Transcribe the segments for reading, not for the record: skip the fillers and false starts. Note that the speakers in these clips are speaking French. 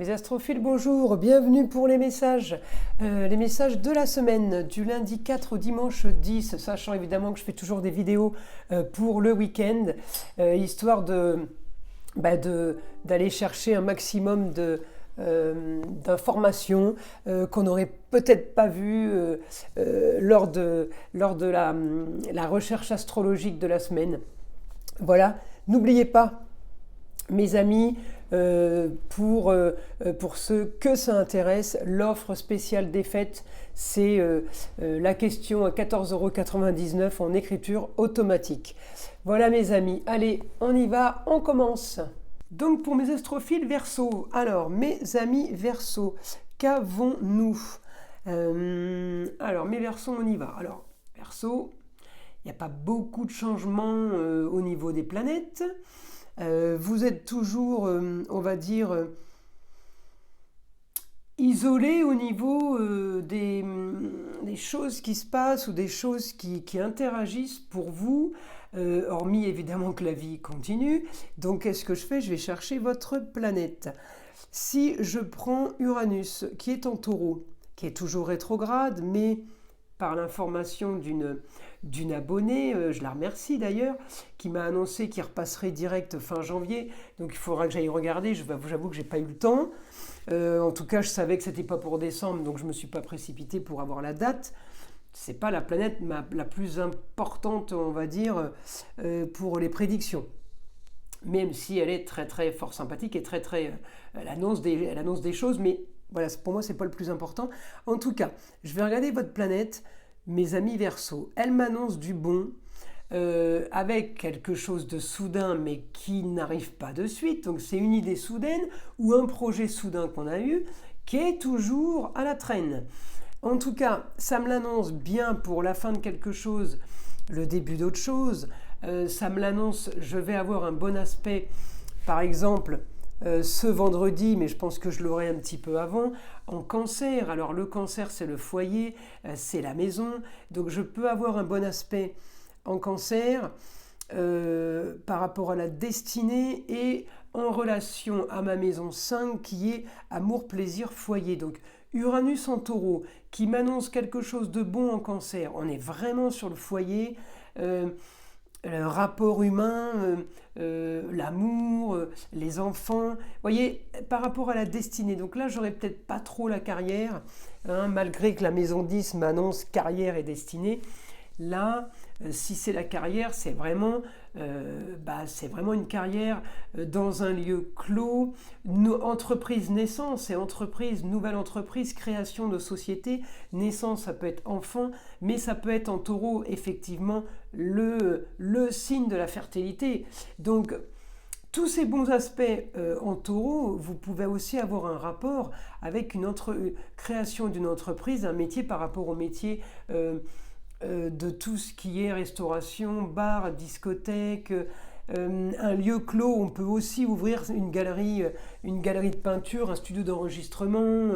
Mes astrophiles, bonjour, bienvenue pour les messages de la semaine, du lundi 4 au dimanche 10, sachant évidemment que je fais toujours des vidéos pour le week-end, histoire d'aller chercher un maximum d'informations qu'on n'aurait peut-être pas vues lors de la recherche astrologique de la semaine. Voilà, n'oubliez pas, mes amis, pour ceux que ça intéresse, l'offre spéciale des fêtes, c'est la question à 14,99 € en écriture automatique. Voilà mes amis, allez, on y va, on commence. Donc pour mes astrophiles Verseau, alors mes amis Verseau, qu'avons-nous Alors mes Verseaux, on y va. Alors Verseau, il n'y a pas beaucoup de changements au niveau des planètes. Vous êtes toujours, on va dire, isolé au niveau des choses qui se passent ou des choses qui interagissent pour vous, hormis évidemment que la vie continue. Donc qu'est-ce que je fais? Je vais chercher votre planète. Si je prends Uranus, qui est en Taureau, qui est toujours rétrograde, mais par l'information d'une abonnée, je la remercie d'ailleurs, qui m'a annoncé qu'il repasserait direct fin janvier, donc il faudra que j'aille regarder, j'avoue que j'ai pas eu le temps. En tout cas, je savais que c'était pas pour décembre, donc je me suis pas précipité pour avoir la date. C'est pas la planète la plus importante, on va dire, pour les prédictions. Même si elle est très très fort sympathique et très très, elle annonce des choses, mais voilà, pour moi c'est pas le plus important. En tout cas, je vais regarder votre planète, mes amis Verseau. Elle m'annonce du bon, avec quelque chose de soudain, mais qui n'arrive pas de suite. Donc c'est une idée soudaine ou un projet soudain qu'on a eu, qui est toujours à la traîne. En tout cas, ça me l'annonce bien pour la fin de quelque chose, le début d'autre chose. Ça me l'annonce, je vais avoir un bon aspect, par exemple, ce vendredi, mais je pense que je l'aurai un petit peu avant, en Cancer. Alors le Cancer, c'est le foyer, c'est la maison, donc je peux avoir un bon aspect en Cancer par rapport à la destinée et en relation à ma maison 5 qui est amour, plaisir, foyer. Donc Uranus en Taureau qui m'annonce quelque chose de bon en Cancer. On est vraiment sur le foyer. Le rapport humain, l'amour, les enfants, vous voyez, par rapport à la destinée. Donc là, j'aurais peut-être pas trop la carrière, hein, malgré que la maison 10 m'annonce carrière et destinée. Là, si c'est la carrière, c'est vraiment une carrière dans un lieu clos, entreprise naissance et entreprise, nouvelle entreprise, création de société. Naissance, ça peut être enfant, mais ça peut être en Taureau, effectivement, le signe de la fertilité. Donc, tous ces bons aspects en Taureau, vous pouvez aussi avoir un rapport avec une création d'une entreprise, un métier par rapport au métier de tout ce qui est restauration, bar, discothèque, un lieu clos. On peut aussi ouvrir une galerie de peinture, un studio d'enregistrement,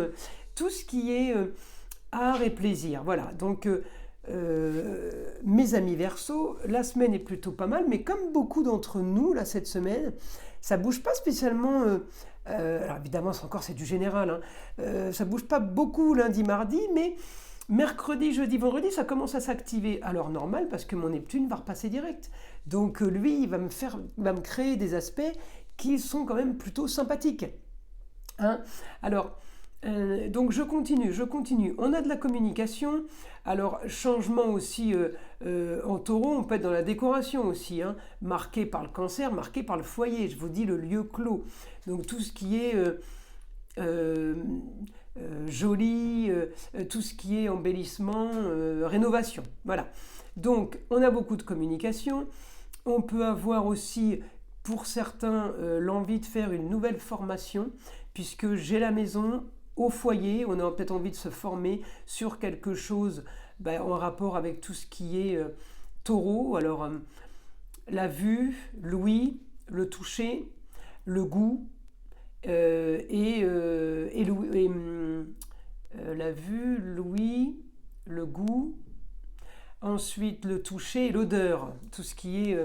tout ce qui est art et plaisir. Voilà, donc mes amis Verseau, la semaine est plutôt pas mal, mais comme beaucoup d'entre nous, là, cette semaine, ça bouge pas spécialement. Alors évidemment, c'est du général, hein, ça bouge pas beaucoup lundi, mardi, mais mercredi, jeudi, vendredi, ça commence à s'activer. Alors normal, parce que mon Neptune va repasser direct. Donc lui, il va me créer des aspects qui sont quand même plutôt sympathiques. Hein? Alors, donc je continue. On a de la communication. Alors, changement aussi en Taureau, on peut être dans la décoration aussi, hein, marqué par le Cancer, marqué par le foyer. Je vous dis le lieu clos. Donc tout ce qui est joli, tout ce qui est embellissement, rénovation. Voilà. Donc, on a beaucoup de communication. On peut avoir aussi, pour certains, l'envie de faire une nouvelle formation, puisque j'ai la maison au foyer. On a peut-être envie de se former sur quelque chose en rapport avec tout ce qui est Taureau. Alors, la vue, l'ouïe, le toucher, le goût, la vue, l'ouïe, le goût, ensuite le toucher et l'odeur, tout ce qui est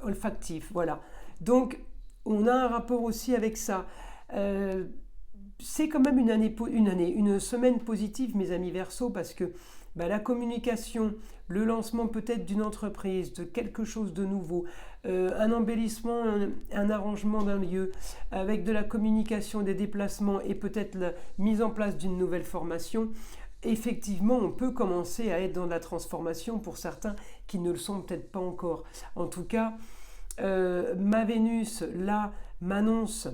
olfactif, voilà. Donc on a un rapport aussi avec ça. Euh, c'est quand même une semaine positive, mes amis Verseau, parce que la communication, le lancement peut-être d'une entreprise, de quelque chose de nouveau, un embellissement, un arrangement d'un lieu, avec de la communication, des déplacements et peut-être la mise en place d'une nouvelle formation, effectivement, on peut commencer à être dans de la transformation pour certains qui ne le sont peut-être pas encore. En tout cas, ma Vénus, là, m'annonce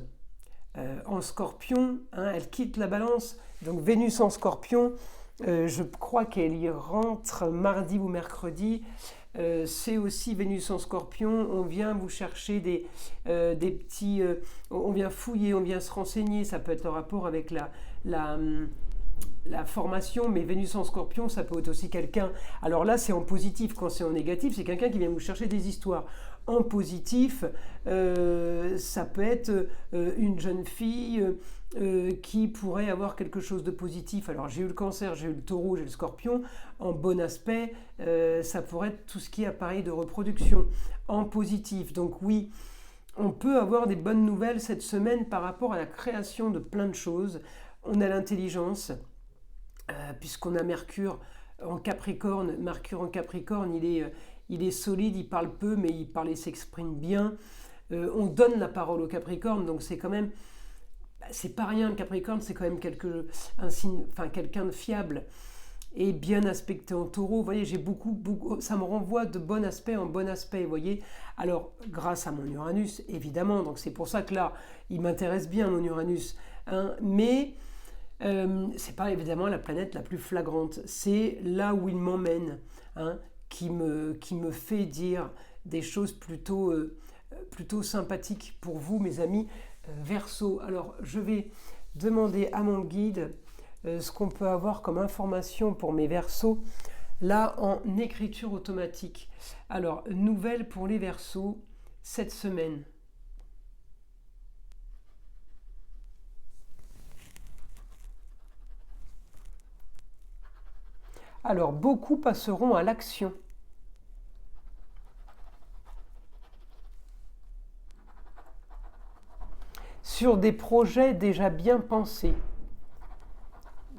en Scorpion, hein, elle quitte la Balance, donc Vénus en Scorpion, je crois qu'elle y rentre mardi ou mercredi. C'est aussi Vénus en Scorpion, on vient vous chercher des petits... on vient fouiller, on vient se renseigner, ça peut être en rapport avec la formation, mais Vénus en Scorpion, ça peut être aussi quelqu'un... Alors là, c'est en positif, quand c'est en négatif, c'est quelqu'un qui vient vous chercher des histoires. En positif, ça peut être une jeune fille qui pourrait avoir quelque chose de positif. Alors j'ai eu le Cancer, j'ai eu le Taureau, j'ai le Scorpion. En bon aspect, ça pourrait être tout ce qui est appareil de reproduction. En positif, donc oui, on peut avoir des bonnes nouvelles cette semaine par rapport à la création de plein de choses. On a l'intelligence, puisqu'on a Mercure en Capricorne. Mercure en Capricorne, il est solide, il parle peu, mais il parle et s'exprime bien. On donne la parole au Capricorne, donc c'est quand même... c'est pas rien, le Capricorne, c'est quand même quelqu'un de fiable et bien aspecté en Taureau. Vous voyez, j'ai beaucoup, ça me renvoie de bon aspect en bon aspect, vous voyez. Alors, grâce à mon Uranus, évidemment, donc c'est pour ça que là, il m'intéresse bien, mon Uranus. Hein, mais c'est pas évidemment la planète la plus flagrante. C'est là où il m'emmène, hein, qui me fait dire des choses plutôt sympathiques pour vous, mes amis Verseau. Alors, je vais demander à mon guide ce qu'on peut avoir comme information pour mes Verseaux, là en écriture automatique. Alors, nouvelle pour les Verseaux cette semaine. Alors, beaucoup passeront à l'action. Sur des projets déjà bien pensés.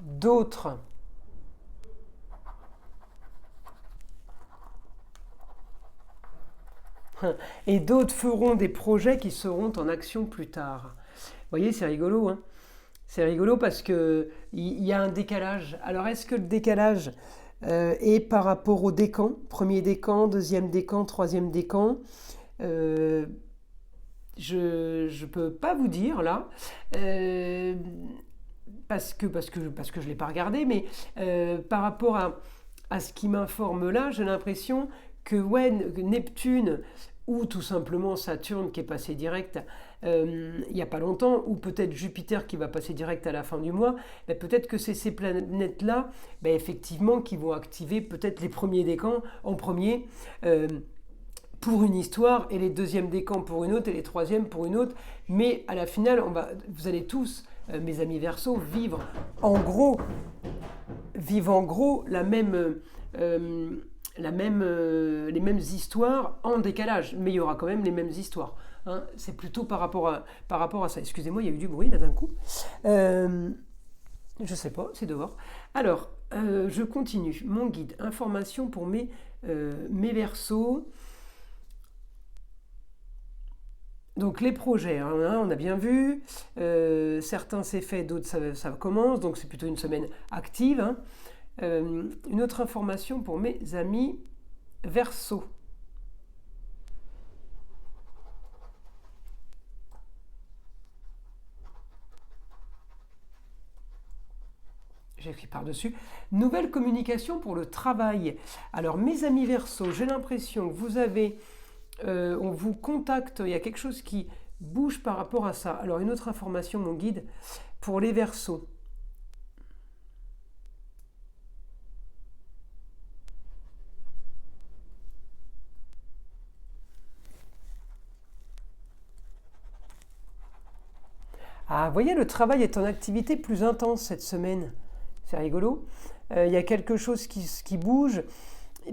D'autres et d'autres feront des projets qui seront en action plus tard. Vous voyez, c'est rigolo, hein. C'est rigolo parce qu'il y a un décalage. Alors, est-ce que le décalage est par rapport au décan, premier décan, deuxième décan, troisième décan je ne peux pas vous dire là, parce que je ne l'ai pas regardé, mais par rapport à ce qui m'informe là, j'ai l'impression que Neptune ou tout simplement Saturne qui est passé direct il n'y a pas longtemps, ou peut-être Jupiter qui va passer direct à la fin du mois, peut-être que c'est ces planètes-là, effectivement, qui vont activer peut-être les premiers décans en premier, pour une histoire, et les deuxièmes décans pour une autre, et les troisièmes pour une autre, mais à la finale, vous allez tous, mes amis Verseau, vivre en gros les mêmes histoires en décalage, mais il y aura quand même les mêmes histoires. Hein, c'est plutôt par rapport à ça. Excusez-moi, il y a eu du bruit là d'un coup. Je sais pas, c'est dehors. Alors, je continue. Mon guide, information pour mes Verseaux. Donc les projets, hein, on a bien vu, certains c'est fait, d'autres ça commence, donc c'est plutôt une semaine active. Hein. Une autre information pour mes amis Verseaux. J'écris par-dessus. Nouvelle communication pour le travail. Alors mes amis Verseaux, j'ai l'impression que vous avez... on vous contacte, il y a quelque chose qui bouge par rapport à ça. Alors une autre information, mon guide, pour les Verseaux. Ah, vous voyez, le travail est en activité plus intense cette semaine. C'est rigolo. Il y a quelque chose qui bouge.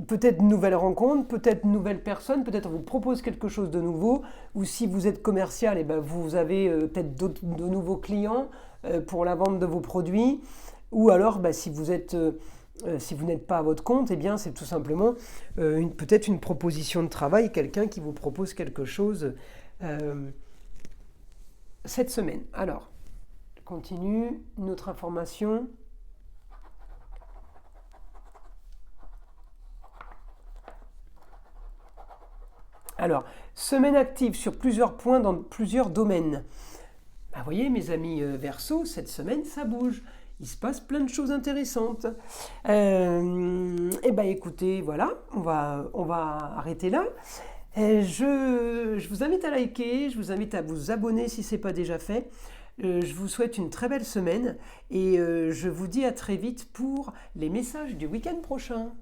peut-être une nouvelle rencontre, peut-être une nouvelle personne, peut-être on vous propose quelque chose de nouveau, ou si vous êtes commercial, et ben vous avez peut-être de nouveaux clients pour la vente de vos produits, ou alors si vous êtes... si vous n'êtes pas à votre compte, eh bien c'est tout simplement peut-être une proposition de travail, quelqu'un qui vous propose quelque chose cette semaine. Alors, je continue, une autre information. Alors, semaine active sur plusieurs points dans plusieurs domaines. Vous voyez, mes amis Verseau, cette semaine, ça bouge. Il se passe plein de choses intéressantes. Écoutez, voilà, on va arrêter là. Je vous invite à liker, je vous invite à vous abonner si ce n'est pas déjà fait. Je vous souhaite une très belle semaine et je vous dis à très vite pour les messages du week-end prochain.